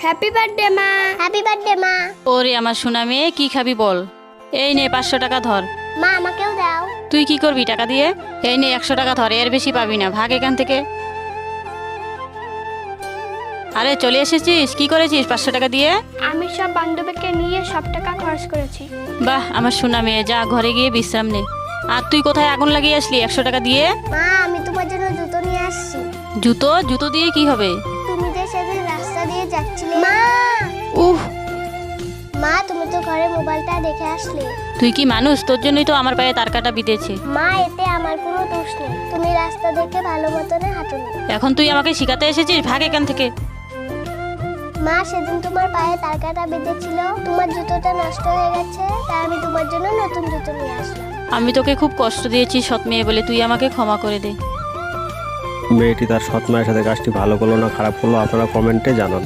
Happy birthday মা। Happy birthday মা। ওরে আমার সোনা মেয়ে, কি খাবি বল? এই নে 500 টাকা ধর। মা আমাকেও দাও। তুই কি করবি টাকা দিয়ে? এই নে 100 টাকা ধর, এর বেশি পাবি না, ভাগ এখান থেকে। আরে চলে এসেছিস, কি করেছিস 500 টাকা দিয়ে? আমি সব বান্ধবীকে নিয়ে সব টাকা খরচ করেছি। বাহ আমার সোনা মেয়ে, যা ঘরে গিয়ে বিশ্রাম নে। আর তুই কোথায় আগুন লাগিয়ে আসলি 100 টাকা দিয়ে? মা আমি তোমার জন্য জুতো নিয়ে আসছি। জুতো? জুতো দিয়ে কি হবে? তুমি যে সেদিন রাস্তা দিয়ে যাচ্ছিলে। মা উহ, মা তুমি তো ঘরে মোবাইলটা দেখে আসলে। তুই কি মানুষ? তোর জন্যই তো আমার পায়ে তার কাটা বিঁধেছে। মা এতে আমার কোনো দোষ নেই, তুমি রাস্তা দেখে ভালো মতনে হাঁটুনি। এখন তুই আমাকে শিখাতে এসেছিস, ভাগ এখান থেকে। মা সেদিন তোমার পায়ে তার কাটা বেঁধেছিল, তোমার জুতোটা নষ্ট হয়ে গেছে, তাই আমি তোমার জন্য নতুন জুতো নিয়ে আসলাম। আমি তোকে খুব কষ্ট দিয়েছি সৎ মেয়ে বলে, তুই আমাকে ক্ষমা করে দে। মেয়েটি তার সৎ মায়ের সাথে কাজটি ভালো করলো না খারাপ করলো আপনারা কমেন্টে জানান।